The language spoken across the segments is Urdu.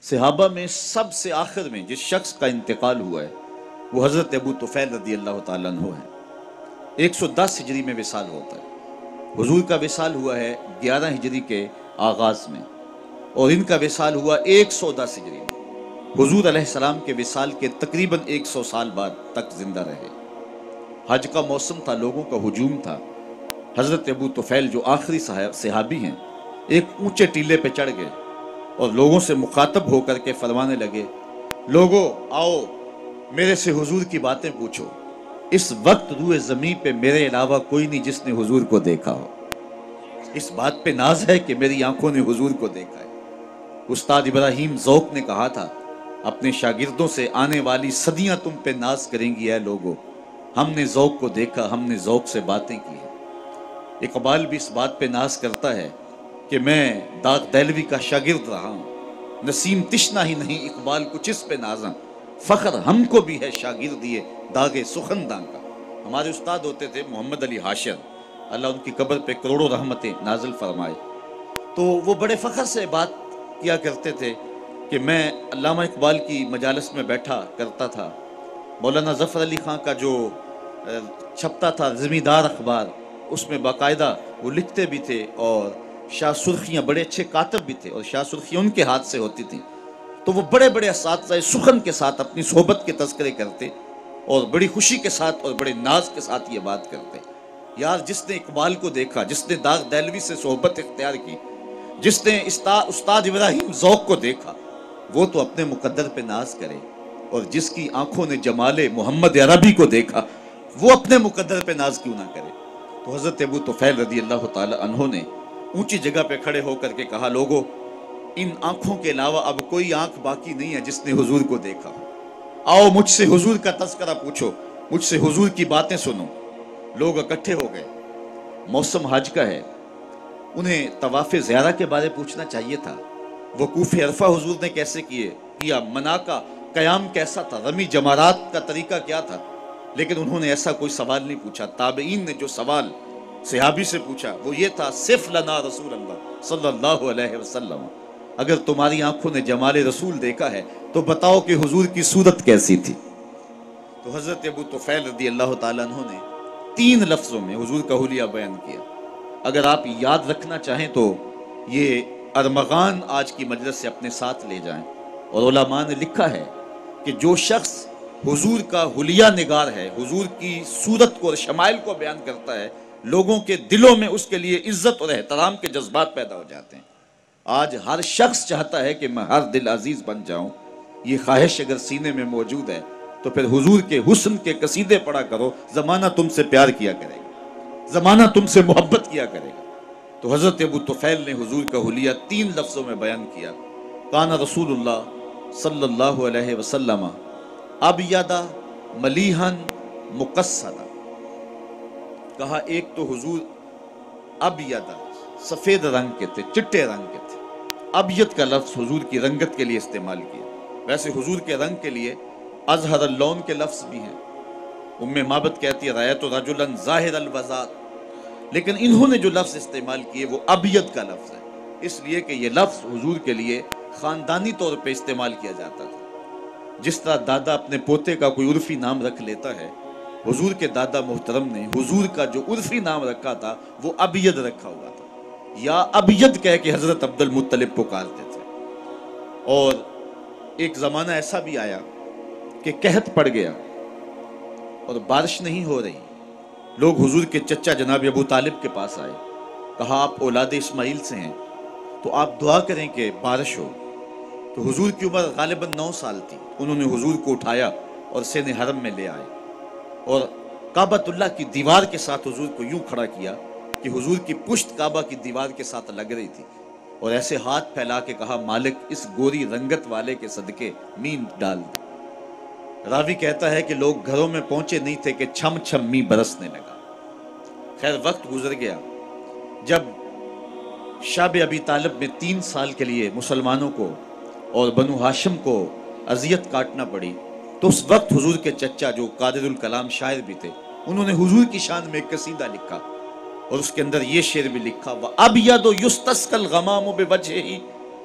صحابہ میں سب سے آخر میں جس شخص کا انتقال ہوا ہے وہ حضرت ابو طفیل رضی اللہ تعالیٰ عنہ ہے۔ 110 ہجری میں وصال ہوتا ہے۔ حضور کا وصال ہوا ہے 11 ہجری کے آغاز میں، اور ان کا وصال ہوا 110 ہجری میں۔ حضور علیہ السلام کے وصال کے تقریباً 100 سال بعد تک زندہ رہے۔ حج کا موسم تھا، لوگوں کا ہجوم تھا۔ حضرت ابو طفیل جو آخری صحابی ہیں، ایک اونچے ٹیلے پہ چڑھ گئے اور لوگوں سے مخاطب ہو کر کے فرمانے لگے، لوگو آؤ میرے سے حضور کی باتیں پوچھو۔ اس وقت روئے زمین پہ میرے علاوہ کوئی نہیں جس نے حضور کو دیکھا ہو۔ اس بات پہ ناز ہے کہ میری آنکھوں نے حضور کو دیکھا ہے۔ استاد ابراہیم ذوق نے کہا تھا اپنے شاگردوں سے، آنے والی صدیاں تم پہ ناز کریں گی اے لوگو، ہم نے ذوق کو دیکھا، ہم نے ذوق سے باتیں کی ہیں۔ اقبال بھی اس بات پہ ناز کرتا ہے کہ میں داغ دہلوی کا شاگرد رہا ہوں، نسیم تشنا ہی نہیں اقبال کچھ اس پہ نازاں، فخر ہم کو بھی ہے شاگردیے داغ سخنداں کا۔ ہمارے استاد ہوتے تھے محمد علی حاشر، اللہ ان کی قبر پہ کروڑوں رحمتیں نازل فرمائے۔ تو وہ بڑے فخر سے بات کیا کرتے تھے کہ میں علامہ اقبال کی مجالس میں بیٹھا کرتا تھا، مولانا ظفر علی خان کا جو چھپتا تھا زمیندار اخبار، اس میں باقاعدہ وہ لکھتے بھی تھے، اور شاہ سرخیاں بڑے اچھے کاتب بھی تھے، اور شاہ سرخیاں ان کے ہاتھ سے ہوتی تھیں۔ تو وہ بڑے بڑے اساتذہ سخن کے ساتھ اپنی صحبت کے تذکرے کرتے، اور بڑی خوشی کے ساتھ اور بڑے ناز کے ساتھ یہ بات کرتے، یار جس نے اقبال کو دیکھا، جس نے داغ دہلوی سے صحبت اختیار کی، جس نے استاد ابراہیم ذوق کو دیکھا، وہ تو اپنے مقدر پہ ناز کرے، اور جس کی آنکھوں نے جمال محمد عربی کو دیکھا وہ اپنے مقدر پہ ناز کیوں نہ کرے۔ تو حضرت ابو طفیل رضی اللہ تعالی عنہ نے اونچی جگہ پہ کھڑے ہو کر کے کہا، لوگو ان آنکھوں کے علاوہ اب کوئی آنکھ باقی نہیں ہے جس نے حضور کو دیکھا ہو، آؤ مجھ سے حضور کا تذکرہ پوچھو، مجھ سے حضور کی باتیں سنو۔ لوگ اکٹھے ہو گئے، موسم حج کا ہے، انہیں طواف زیارہ کے بارے پوچھنا چاہیے تھا، وقوف عرفہ حضور نے کیسے کیا، منا کا قیام کیسا تھا، رمی جمارات کا طریقہ کیا تھا، لیکن انہوں نے ایسا کوئی سوال نہیں پوچھا۔ تابعین نے جو سوال صحابی سے پوچھا وہ یہ تھا، صف لنا رسول اللہ صلی اللہ علیہ وسلم، اگر تمہاری آنکھوں نے جمال رسول دیکھا ہے تو بتاؤ کہ حضور کی صورت کیسی تھی۔ تو حضرت ابو طفیل رضی اللہ تعالیٰ عنہ نے 3 لفظوں میں حضور کا حلیہ بیان کیا۔ اگر آپ یاد رکھنا چاہیں تو یہ ارمغان آج کی مجلس سے اپنے ساتھ لے جائیں، اور علماء نے لکھا ہے کہ جو شخص حضور کا حلیہ نگار ہے، حضور کی صورت کو اور شمائل کو بیان کرتا ہے، لوگوں کے دلوں میں اس کے لیے عزت اور احترام کے جذبات پیدا ہو جاتے ہیں۔ آج ہر شخص چاہتا ہے کہ میں ہر دل عزیز بن جاؤں، یہ خواہش اگر سینے میں موجود ہے تو پھر حضور کے حسن کے قصیدے پڑھا کرو، زمانہ تم سے پیار کیا کرے گا، زمانہ تم سے محبت کیا کرے گا۔ تو حضرت ابو طفیل نے حضور کا حلیہ 3 لفظوں میں بیان کیا، کان رسول اللہ صلی اللہ علیہ وسلم ابیض ملیحا مقصدا، کہا ایک تو حضور ابیض سفید رنگ کے تھے، چٹے رنگ کے تھے۔ ابیض کا لفظ حضور کی رنگت کے لیے استعمال کیا، ویسے حضور کے رنگ کے لیے ازہر اللون کے لفظ بھی ہیں۔ ام معبد کہتی ہے رأیت رجلا ظاہر الوضاء، لیکن انہوں نے جو لفظ استعمال کیے وہ ابیض کا لفظ ہے، اس لیے کہ یہ لفظ حضور کے لیے خاندانی طور پہ استعمال کیا جاتا تھا۔ جس طرح دادا اپنے پوتے کا کوئی عرفی نام رکھ لیتا ہے، حضور کے دادا محترم نے حضور کا جو عرفی نام رکھا تھا وہ ابیض رکھا ہوا تھا، یا ابیض کہہ کے حضرت عبد المطلب پکارتے تھے۔ اور ایک زمانہ ایسا بھی آیا کہ قحط پڑ گیا اور بارش نہیں ہو رہی، لوگ حضور کے چچا جناب ابو طالب کے پاس آئے، کہا آپ اولاد اسماعیل سے ہیں تو آپ دعا کریں کہ بارش ہو۔ تو حضور کی عمر غالباً 9 سال تھی، انہوں نے حضور کو اٹھایا اور سین حرم میں لے آئے، اور کعبۃ اللہ کی دیوار کے ساتھ حضور کو یوں کھڑا کیا کہ حضور کی پشت کعبہ کی دیوار کے ساتھ لگ رہی تھی، اور ایسے ہاتھ پھیلا کے کہا مالک اس گوری رنگت والے کے صدقے مین ڈال دے۔ راوی کہتا ہے کہ لوگ گھروں میں پہنچے نہیں تھے کہ چھم چھم می برسنے لگا۔ خیر وقت گزر گیا، جب شاب ابی طالب میں 3 سال کے لیے مسلمانوں کو اور بنو ہاشم کو اذیت کاٹنا پڑی، تو اس وقت حضور کے چچا جو قادر الکلام شاعر بھی تھے، انہوں نے حضور کی شان میں ایک قصیدہ لکھا، اور اس کے اندر یہ شعر بھی لکھا، وَأَبْيَضُ يُسْتَسْقَى الْغَمَامُ بِوَجْهِهِ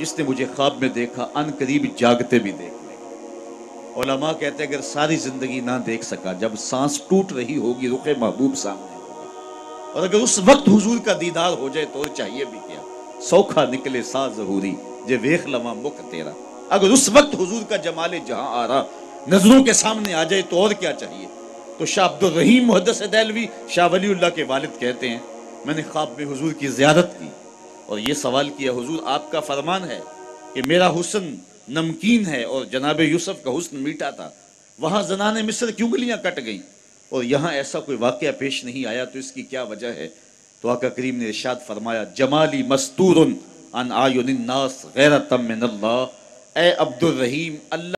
جس نے مجھے خواب میں دیکھا ان قریب جاگتے بھی دیکھ لے گا۔ علماء کہتے ہیں اگر ساری زندگی نہ دیکھ سکا، جب سانس ٹوٹ رہی ہوگی رخ محبوب سامنے ہوگا، اور اگر اس وقت حضور کا دیدار ہو جائے تو چاہیے بھی کیا؟ سوکھا نکلے سا ظہوری جے ویخ لواں مکھ تیرا۔ اگر اس وقت حضور کا جمال جہاں آرا نظروں کے سامنے آ جائے تو اور کیا چاہیے؟ تو شاہ عبد الرحیم محدث دہلوی شاہ ولی اللہ کے والد کہتے ہیں میں نے خواب میں حضور کی زیارت کی اور یہ سوال کیا حضور آپ کا فرمان ہے کہ میرا حسن نمکین ہے اور جناب یوسف کا حسن میٹھا تھا، وہاں زنان مصر کیوں گلیاں کٹ گئیں اور یہاں ایسا کوئی واقعہ پیش نہیں آیا، تو اس کی کیا وجہ ہے؟ تو آقا کریم نے ارشاد فرمایا جمالی مستور عن اعین الناس غیرۃ من اللہ، اے عبد الرحیم اللہ